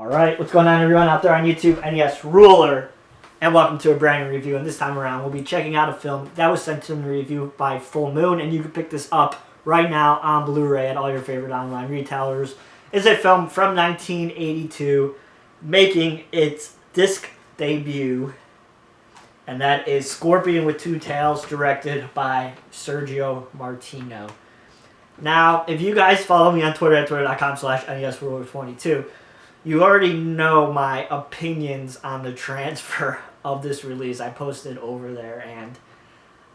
Alright, what's going on everyone out there on YouTube? NES Ruler, and welcome to a brand new review. And this time around we'll be checking out a film that was sent to me review by Full Moon, and you can pick this up right now on Blu-ray at all your favorite online retailers. It's a film from 1982 making its disc debut, and that is Scorpion with Two Tails, directed by Sergio Martino. Now, if you guys follow me on Twitter at twitter.com/NESRuler22, you already know my opinions on the transfer of this release. I posted over there, and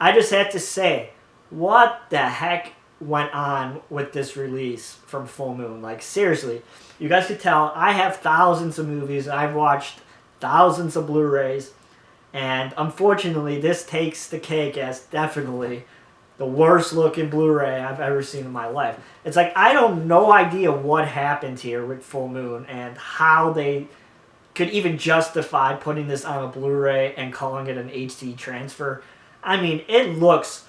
I just had to say, what the heck went on with this release from Full Moon? Like, seriously, you guys could tell I have thousands of movies. I've watched thousands of Blu-rays, and unfortunately, this takes the cake as definitely the worst looking Blu-ray I've ever seen in my life. It's like, I don't no idea what happened here with Full Moon and how they could even justify putting this on a Blu-ray and calling it an HD transfer. I mean, it looks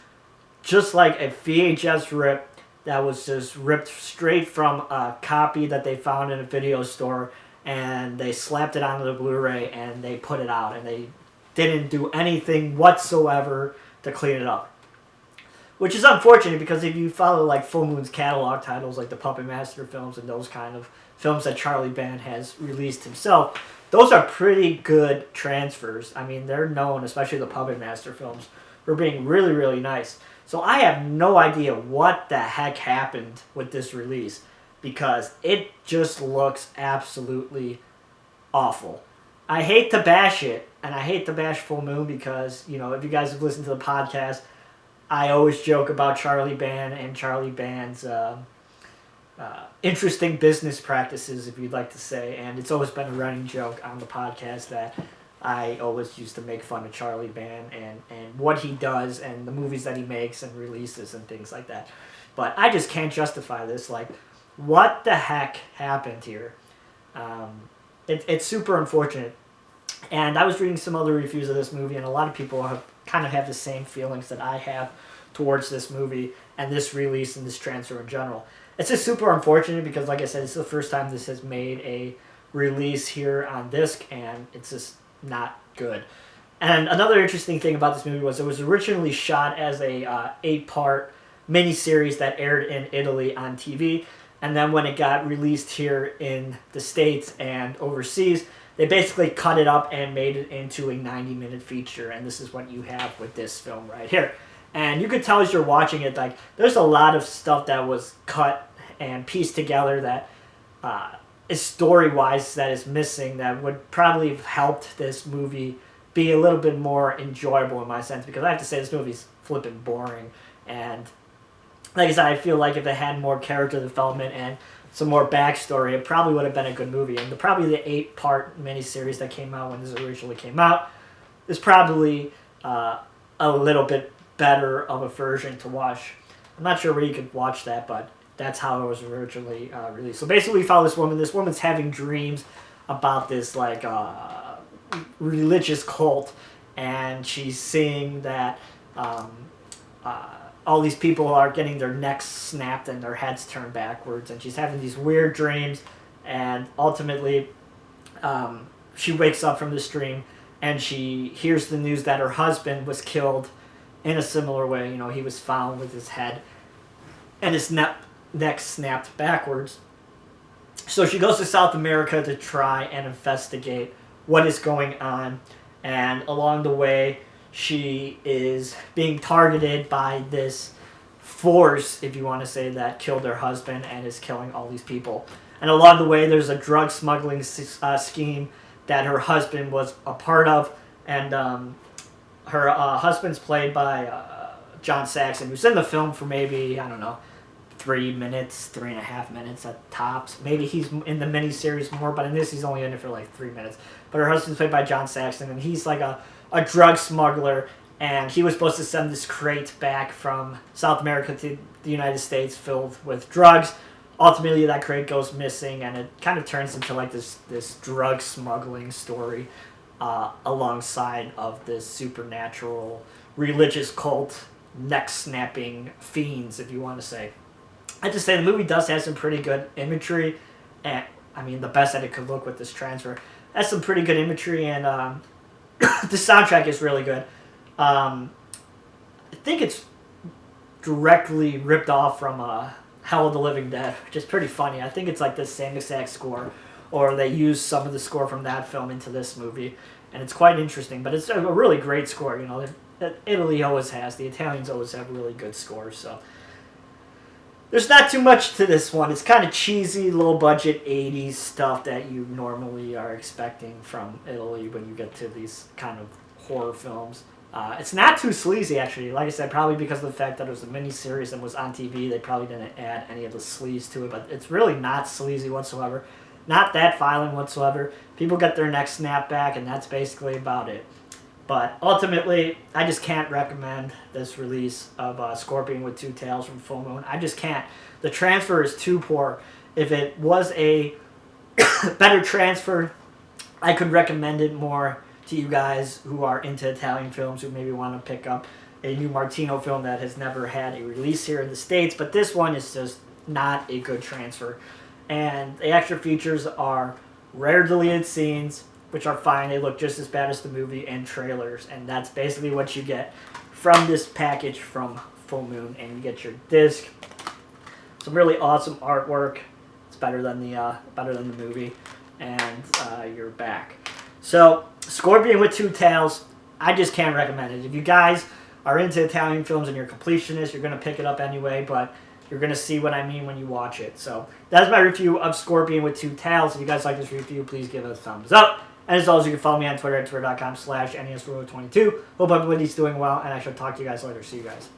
just like a VHS rip that was just ripped straight from a copy that they found in a video store, and they slapped it onto the Blu-ray and they put it out, and they didn't do anything whatsoever to clean it up. Which is unfortunate, because if you follow like Full Moon's catalog titles, like the Puppet Master films and those kind of films that Charlie Band has released himself, those are pretty good transfers. I mean, they're known, especially the Puppet Master films, for being really, really nice. So I have no idea what the heck happened with this release, because it just looks absolutely awful. I hate to bash it, and I hate to bash Full Moon because, you know, if you guys have listened to the podcast, I always joke about Charlie Band and Charlie Band's interesting business practices, if you'd like to say. And it's always been a running joke on the podcast that I always used to make fun of Charlie Band and what he does and the movies that he makes and releases and things like that. But I just can't justify this. Like, what the heck happened here? It's super unfortunate. And I was reading some other reviews of this movie, and a lot of people kind of have the same feelings that I have towards this movie and this release and this transfer in general. It's just super unfortunate because, like I said, it's the first time this has made a release here on disc, and it's just not good. And another interesting thing about this movie was it was originally shot as a 8-part miniseries that aired in Italy on TV, and then when it got released here in the States and overseas, they basically cut it up and made it into a 90-minute feature, and this is what you have with this film right here. And you could tell as you're watching it, like, there's a lot of stuff that was cut and pieced together that is story-wise that is missing, that would probably have helped this movie be a little bit more enjoyable in my sense, because I have to say this movie's flipping boring. And like I said, I feel like if it had more character development and some more backstory, it probably would have been a good movie. And probably the 8-part miniseries that came out when this originally came out is probably a little bit better of a version to watch. I'm not sure where you could watch that, but that's how it was originally released. So basically, we follow this woman. This woman's having dreams about this like religious cult, and she's seeing that all these people are getting their necks snapped and their heads turned backwards, and she's having these weird dreams, and ultimately she wakes up from this dream and she hears the news that her husband was killed in a similar way. You know, he was found with his head and his neck snapped backwards. So she goes to South America to try and investigate what is going on, and along the way she is being targeted by this force, if you want to say, that killed her husband and is killing all these people. And along the way, there's a drug smuggling scheme that her husband was a part of. And her husband's played by John Saxon, who's in the film for maybe, I don't know, 3.5 minutes at tops. Maybe he's in the miniseries more, but in this he's only in it for like 3 minutes. But her husband's played by John Saxon, and he's like a drug smuggler, and he was supposed to send this crate back from South America to the United States filled with drugs. Ultimately, that crate goes missing, and it kind of turns into like this drug smuggling story alongside of this supernatural religious cult, neck-snapping fiends, if you want to say. I have to say, the movie does have some pretty good imagery, and I mean, the best that it could look with this transfer. That's some pretty good imagery, and the soundtrack is really good. I think it's directly ripped off from Hell of the Living Dead, which is pretty funny. I think it's like the same exact score, or they used some of the score from that film into this movie, and it's quite interesting. But it's a really great score. You know, Italy always has. The Italians always have really good scores, so there's not too much to this one. It's kind of cheesy, low-budget 80s stuff that you normally are expecting from Italy when you get to these kind of horror films. It's not too sleazy, actually. Like I said, probably because of the fact that it was a miniseries and was on TV, they probably didn't add any of the sleaze to it, but it's really not sleazy whatsoever. Not that violent whatsoever. People get their neck snapped back, and that's basically about it. But ultimately, I just can't recommend this release of Scorpion with Two Tails from Full Moon. I just can't. The transfer is too poor. If it was a better transfer, I could recommend it more to you guys who are into Italian films, who maybe want to pick up a new Martino film that has never had a release here in the States. But this one is just not a good transfer. And the extra features are rare deleted scenes, which are fine. They look just as bad as the movie, and trailers. And that's basically what you get from this package from Full Moon. And you get your disc, some really awesome artwork. It's better than the movie, and you're back. So Scorpion with Two Tails, I just can't recommend it. If you guys are into Italian films and you're a completionist, you're going to pick it up anyway, but you're going to see what I mean when you watch it. So that's my review of Scorpion with Two Tails. If you guys like this review, please give it a thumbs up. And as always, you can follow me on Twitter at twitter.com/NESRuler22. Hope everybody's doing well, and I shall talk to you guys later. See you guys.